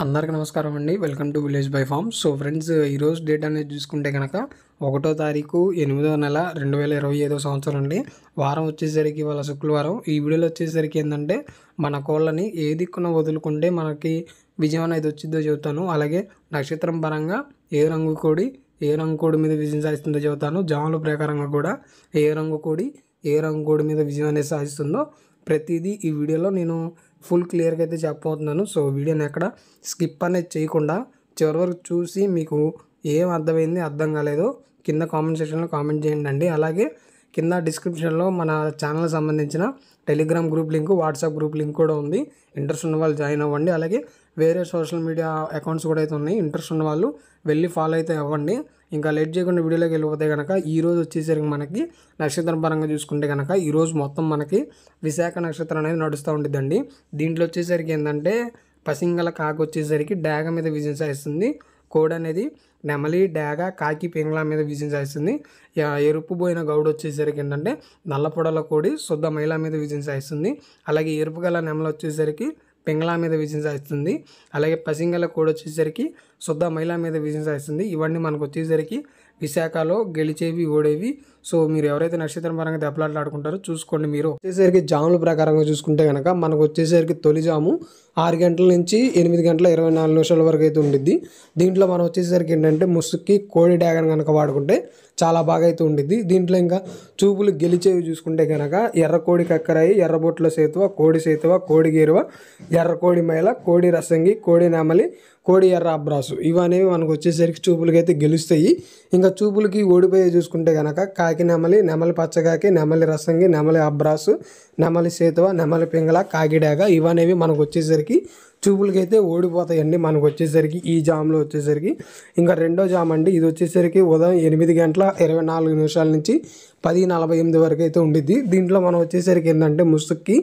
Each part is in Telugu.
అందరికీ నమస్కారం అండి. Welcome to village by farm. So friends, ఈరోజు డేట్ అనేది చూసుకుంటే కనుక 1వ తారీఖు 8వ నెల 2025 సంవత్సరం అండి. వారం వచ్చేసరికి ఇవాళ శుక్రవారం. ఈ వీడియోలో వచ్చేసరికి ఏంటంటే మన కోళ్ళని ఏ దిక్కున వదులుకుంటే మనకి విజయం అనేది వచ్చిందో చెబుతాను. అలాగే నక్షత్రం పరంగా ఏ రంగు కోడి మీద విజయం సాధిస్తుందో చెబుతాను. జాముల ప్రకారంగా కూడా ఏ రంగు కోడి మీద విజయం అనేది సాధిస్తుందో ప్రతిదీ ఈ వీడియోలో నేను ఫుల్ క్లియర్గా అయితే చెప్పబోతున్నాను. సో వీడియోని ఎక్కడ స్కిప్ అనేది చేయకుండా చివరి వరకు చూసి మీకు ఏం అర్థమైంది అర్థం కాలేదో కింద కామెంట్ సెక్షన్లో కామెంట్ చేయండి అండి. అలాగే కింద డిస్క్రిప్షన్లో మన ఛానల్ సంబంధించిన Telegram group link, WhatsApp group link కూడా ఉంది. ఇంట్రెస్ట్ ఉన్న వాళ్ళు జాయిన్ అవ్వండి. అలాగే వేరే సోషల్ మీడియా అకౌంట్స్ కూడా అయితే ఉన్నాయి. ఇంట్రెస్ట్ ఉన్న వాళ్ళు వెళ్ళి ఫాలో అయితే అవ్వండి. ఇంకా లేట్ చేయకుండా వీడియోలోకి వెళ్ళిపోతే కనుక ఈరోజు వచ్చేసరికి మనకి నక్షత్రం పరంగా చూసుకుంటే కనుక ఈరోజు మొత్తం మనకి విశాఖ నక్షత్రం అనేది నడుస్తూ ఉంటుందండి. దీంట్లో వచ్చేసరికి ఏంటంటే పసింగల కాకి వచ్చేసరికి డాగ మీద విజయం సాధిస్తుంది. కోడి అనేది నెమలి, డాగ, కాకి, పింగళ మీద విజయం సాధిస్తుంది. ఎరుపు పోయిన గౌడు వచ్చేసరికి ఏంటంటే నల్లపొడల కోడి శుద్ధ మహిళ మీద విజయం సాధిస్తుంది. అలాగే ఎరుపు గల నెమలి వచ్చేసరికి పింగళ మీద విజయం సాధిస్తుంది. అలాగే పసింగల కోడి వచ్చేసరికి శుద్ధ మహిళ మీద విజయం సాధిస్తుంది. ఇవన్నీ మనకు వచ్చేసరికి విశాఖలో గెలిచేవి, ఓడేవి. సో మీరు ఎవరైతే నక్షత్రం పరంగా దెబ్బలాట్లు ఆడుకుంటారో చూసుకోండి. మీరు వచ్చేసరికి జాముల ప్రకారంగా చూసుకుంటే కనుక మనకు వచ్చేసరికి తొలి జాము 6 గంటల నుంచి 8 గంటల 24 నిమిషాల వరకు అయితే ఉండిద్ది. దీంట్లో మనం వచ్చేసరికి ఏంటంటే ముసుక్కి కోడి డాగన్ కనుక వాడుకుంటే చాలా బాగా అయితే ఉండిద్ది. దీంట్లో ఇంకా చూపులు గెలిచేవి చూసుకుంటే కనుక ఎర్ర కోడి కక్కరాయి, ఎర్రబొట్ల సేతువ, కోడి గేరువ, ఎర్ర కోడి మైల, కోడి రసంగి, కోడి నెమలి, కోడి ఎర్ర అబ్రాసు ఇవనేవి మనకు వచ్చేసరికి చూపులకి అయితే గెలుస్తాయి. ఇంకా చూపులకి ఓడిపోయి చూసుకుంటే కనుక కాకి నెమలి, నెమలి పచ్చకాకి, నెమలి రసంగి, నెమలి అబ్రాసు, నెమలి సేతువ, నెమలి పింగళ, కాకిడాగ ఇవనేవి మనకు వచ్చేసరికి చూపులకి అయితే ఓడిపోతాయండి. మనకు వచ్చేసరికి ఈ జామ్లో వచ్చేసరికి ఇంకా రెండో జామ్ అండి. ఇది వచ్చేసరికి ఉదయం 8 గంటల 24 నిమిషాల నుంచి 10:48 వరకు అయితే ఉండిద్ది. దీంట్లో మనం వచ్చేసరికి ఏంటంటే ముసుక్కి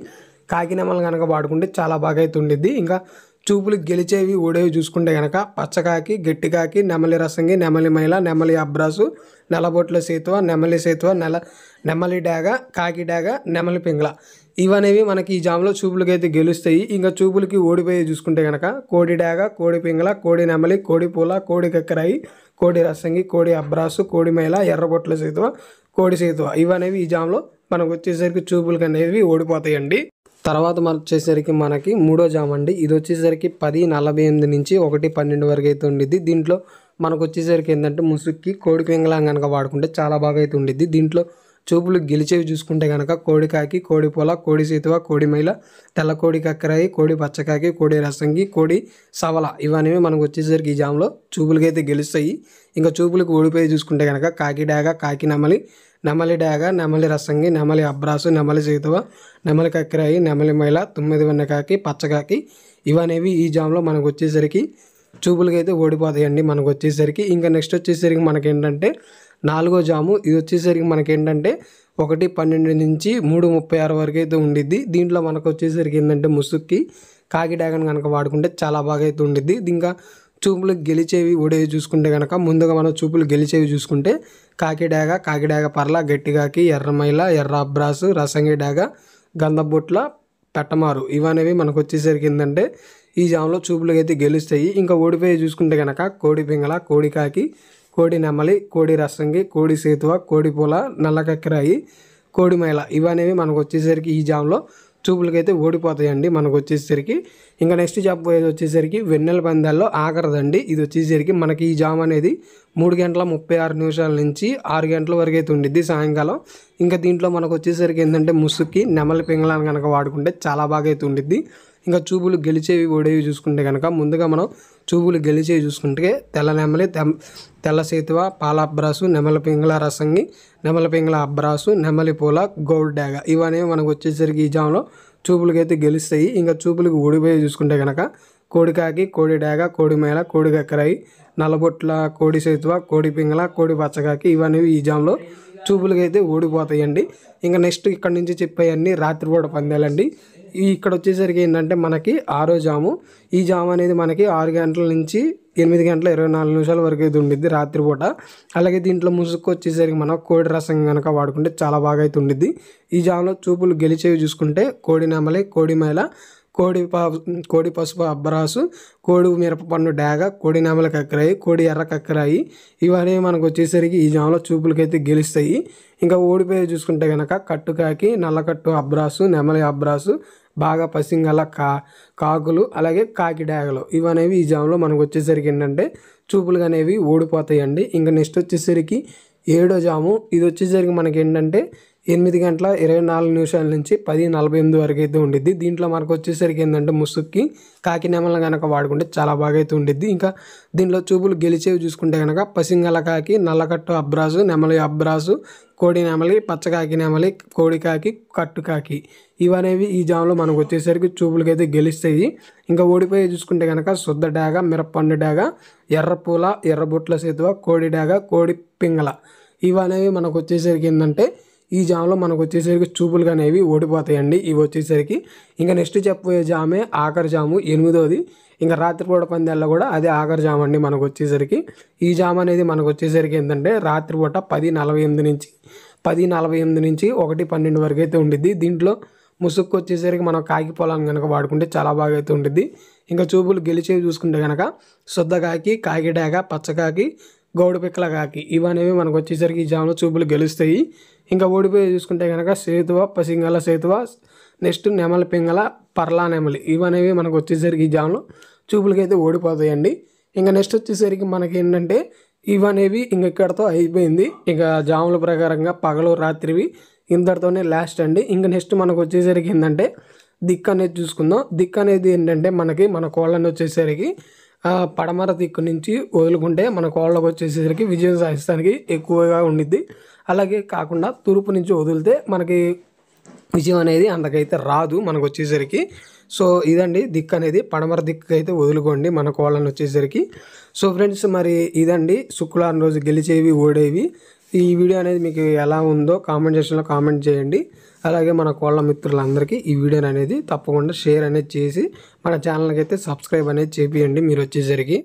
కాకి నెమలు కనుక వాడుకుంటే చాలా బాగా అయితే ఉండిద్ది. ఇంకా చూపులు గెలిచేవి, ఓడేవి చూసుకుంటే కనుక పచ్చకాకి, గట్టికాకి, నెమలి రసంగి, నెమలి మైల, నెమలి అబ్రాసు, నెలబొట్ల సేతువ, నెమలి డాగ, కాకి డాగ, నెమలి పింగళ ఇవనేవి మనకి ఈ జామ్లో చూపులకి అయితే గెలుస్తాయి. ఇంకా చూపులకి ఓడిపోయి చూసుకుంటే కనుక కోడి డాగ, కోడి పింగళ, కోడి నెమలి, కోడి పూల, కోడి కక్కరాయి, కోడి రసంగి, కోడి అబ్రాసు, కోడి మైల, ఎర్రబొట్ల సేతువ, కోడి సేతువ ఇవనేవి ఈ జామ్లో మనకు వచ్చేసరికి చూపులకి అనేవి ఓడిపోతాయండి. తర్వాత మనం వచ్చేసరికి మనకి మూడో జామ్ అండి. ఇది వచ్చేసరికి 10:48 నుంచి 1:12 వరకు అయితే ఉండిద్ది. దీంట్లో మనకు వచ్చేసరికి ఏంటంటే ముసుక్కి కోడి పింగళ కనుక వాడుకుంటే చాలా బాగా అయితే ఉండిద్ది. దీంట్లో చూపులు గెలిచేవి చూసుకుంటే కనుక కోడి కాకి, కోడి పొల, కోడి సేతువ, కోడి మైల, తెల్ల కోడి కక్కరాయి, కోడి పచ్చకాకి, కోడి రసంగి, కోడి సవల ఇవన్నీ మనకు వచ్చేసరికి ఈ జామ్లో చూపులకి అయితే గెలుస్తాయి. ఇంకా చూపులకు ఓడిపోయి చూసుకుంటే కనుక కాకి డాగ, కాకి నెమలి, నెమలి డాగ, నెమలి రసంగి, నెమలి అబ్రాసు, నెమలి సేతువ, నెమలి కక్కరాయి, నెమలి మైల, 9 వెన్న కాకి, పచ్చకాకి ఇవనేవి ఈ జామ్లో మనకు వచ్చేసరికి చూపులకి అయితే ఓడిపోతాయండి. మనకు వచ్చేసరికి ఇంకా నెక్స్ట్ వచ్చేసరికి మనకేంటంటే 4వ జాము. ఇది వచ్చేసరికి మనకేంటంటే 1:12 నుంచి 3:36 వరకు అయితే ఉండిద్ది. దీంట్లో మనకు వచ్చేసరికి ఏంటంటే ముసుక్కి కాకి డాగన్ కనుక వాడుకుంటే చాలా బాగా అయితే ఉండిద్ది. ఇంకా చూపులు గెలిచేవి, ఓడేవి చూసుకుంటే కనుక ముందుగా మనం చూపులు గెలిచేవి చూసుకుంటే కాకి డాగ పర్ల, గట్టికాకి, ఎర్రమైల, ఎర్ర అబ్రాసు, రసంగి డాగ, గంధబొట్ల, పెట్టమారు ఇవనేవి మనకు వచ్చేసరికి ఏంటంటే ఈ జామ్లో చూపులకి అయితే గెలుస్తాయి. ఇంకా ఓడిపోయి చూసుకుంటే కనుక కోడి పింగళ, కోడి కాకి, కోడి నెమలి, కోడి రసంగి, కోడి సేతువ, కోడి పూల, నల్ల కక్కరాయి, కోడి మైల ఇవనేవి మనకు వచ్చేసరికి ఈ జామ్లో చూపులకైతే ఓడిపోతాయండి. మనకు వచ్చేసరికి ఇంకా నెక్స్ట్ చెప్పబోయేది వచ్చేసరికి వెన్నెల పందాల్లో ఆఖరిదండి. ఇది వచ్చేసరికి మనకి ఈ జామ్ అనేది 3:36 నిమిషాల నుంచి 6 గంటల వరకు అయితే ఉండిద్ది సాయంకాలం. ఇంకా దీంట్లో మనకు వచ్చేసరికి ఏంటంటే ముసుక్కి నెమలి పింగళాన్ని కనుక వాడుకుంటే చాలా బాగా అయితే ఉండిద్ది. ఇంకా చూపులు గెలిచేవి, ఓడేవి చూసుకుంటే కనుక ముందుగా మనం చూపులు గెలిచేవి చూసుకుంటే తెల్ల నెమలి, తెల్ల సేతువ, పాల అబ్రాసు, నెమలి పింగళ రసంగి, నెమలి పింగళ అబ్రాసు, నెమలి పూల, గౌడ్ డాగ ఇవనేవి మనకు వచ్చేసరికి ఈ జామ్లో చూపులకి అయితే గెలుస్తాయి. ఇంకా చూపులకు ఓడిపోయి చూసుకుంటే కనుక కోడి కాకి, కోడి డాగ, కోడి మేళ, కోడి కక్కరాయి, నల్లబొట్ల కోడి సేతువ, కోడి పింగళ, కోడి పచ్చకాకి ఇవనేవి ఈ జామ్లో చూపులకి అయితే ఓడిపోతాయండి. ఇంకా నెక్స్ట్ ఇక్కడ నుంచి చెప్పేవన్నీ రాత్రిపూట పందాలండి. ఇక్కడ వచ్చేసరికి ఏంటంటే మనకి 6వ జాము. ఈ జాము అనేది మనకి 6 గంటల నుంచి 8 గంటల 24 నిమిషాల వరకు అయితే ఉండిద్ది రాత్రిపూట. అలాగే దీంట్లో ముసుగు వచ్చేసరికి మనం కోడి రసం కనుక వాడుకుంటే చాలా బాగా అయితే ఉండిద్ది. ఈ జాములో చూపులు గెలిచేవి చూసుకుంటే కోడి నెమలి, కోడి మైల, కోడి పసుపు అబ్బరాసు, కోడి మిరపపన్ను డాగ, కోడి నెమలి కక్కరాయి, కోడి ఎర్ర కక్కరాయి ఇవన్నీ మనకు వచ్చేసరికి ఈ జామలో చూపులకైతే గెలుస్తాయి. ఇంకా ఓడిపోయి చూసుకుంటే కనుక కట్టుకాకి, నల్లకట్టు అబ్రాసు, నెమలి అబ్రాసు, బాగా పసింగల కాకులు, అలాగే కాకి డాగలు ఇవనేవి ఈ జామలో మనకు వచ్చేసరికి ఏంటంటే చూపులు అనేవి ఓడిపోతాయండి. ఇంకా నెక్స్ట్ వచ్చేసరికి 7వ జాము. ఇది వచ్చేసరికి మనకి ఏంటంటే 8:24 నుంచి 10:48 వరకు అయితే ఉండిద్ది. దీంట్లో మనకు వచ్చేసరికి ఏంటంటే ముసుక్కి కాకి నెమలను కనుక వాడుకుంటే చాలా బాగా అయితే ఉండిద్ది. ఇంకా దీంట్లో చూపులు గెలిచేవి చూసుకుంటే కనుక పసింగల కాకి, నల్లకట్టు అబ్రాసు, నెమలి అబ్రాసు, కోడి నెమలి, పచ్చకాకి నెమలి, కోడి కాకి, కట్టు కాకి ఇవనేవి ఈ జాములో మనకు వచ్చేసరికి చూపులకైతే గెలుస్తాయి. ఇంకా ఓడిపోయి చూసుకుంటే కనుక శుద్ధ డాగ, మిరపండు డాగ, ఎర్రపూల, ఎర్రబొట్ల సేతువ, కోడి డాగ, కోడి పింగళ ఇవనేవి మనకు వచ్చేసరికి ఏంటంటే ఈ జాములో మనకు వచ్చేసరికి చూపులు అనేవి ఓడిపోతాయండి. ఇవి వచ్చేసరికి ఇంకా నెక్స్ట్ చెప్పబోయే జామే ఆఖరి జాము 8వది. ఇంకా రాత్రిపూట పందాల్లో కూడా అదే ఆఖరి జాము అండి. మనకు వచ్చేసరికి ఈ జాము అనేది మనకు వచ్చేసరికి ఏంటంటే రాత్రిపూట 10:48 నుంచి 1:12 వరకు అయితే ఉండిద్ది. దీంట్లో ముసుక్కు వచ్చేసరికి మనం కాకి పొలాన్ని కనుక వాడుకుంటే చాలా బాగా అయితే ఉండిద్ది. ఇంకా చూపులు గెలిచేవి చూసుకుంటే కనుక శుద్ధ కాకి, కాకి డాగ, పచ్చకాకి, గౌడు పిక్కల కాకి ఇవనేవి మనకు వచ్చేసరికి ఈ జాములో చూపులు గెలుస్తాయి. ఇంకా ఓడిపోయి చూసుకుంటే కనుక సేతువ, పసింగల సేతువ, నెక్స్ట్ నెమలి పింగళ, పర్లా నెమలి ఇవనేవి మనకు వచ్చేసరికి ఈ జాములో చూపులకైతే ఓడిపోతాయండి. ఇంకా నెక్స్ట్ వచ్చేసరికి మనకి ఏంటంటే ఇవనేవి ఇంక ఇక్కడతో అయిపోయింది. ఇంకా జాముల ప్రకారంగా పగలు రాత్రివి ఇంతటితోనే లాస్ట్ అండి. ఇంకా నెక్స్ట్ మనకు వచ్చేసరికి ఏంటంటే దిక్కు అనేది చూసుకుందాం. దిక్కు అనేది ఏంటంటే మన కోళ్ళని వచ్చేసరికి పడమర దిక్కు నుంచి వదులుకుంటే మన కోళ్ళకు వచ్చేసరికి విజయం సాధిస్తానికి ఎక్కువగా ఉండిద్ది. అలాగే కాకుండా తూర్పు నుంచి వదిలితే మనకి విజయం అనేది అంతకైతే రాదు మనకు వచ్చేసరికి. సో ఇదండి దిక్కు అనేది, పడమర దిక్కు అయితే వదులుకోండి మన కోళ్ళని వచ్చేసరికి. సో ఫ్రెండ్స్ మరి ఇదండి శుక్రవారం రోజు గెలిచేవి ఓడేవి. ఈ వీడియో అనేది మీకు ఎలా ఉందో కామెంట్ సెక్షన్లో కామెంట్ చేయండి. అలాగే మన కోళ్ళ మిత్రులందరికీ ఈ వీడియోని అనేది తప్పకుండా షేర్ అనేది చేసి మన ఛానల్కి అయితే సబ్స్క్రైబ్ అనేది చేపియండి మీరు వచ్చేసరికి.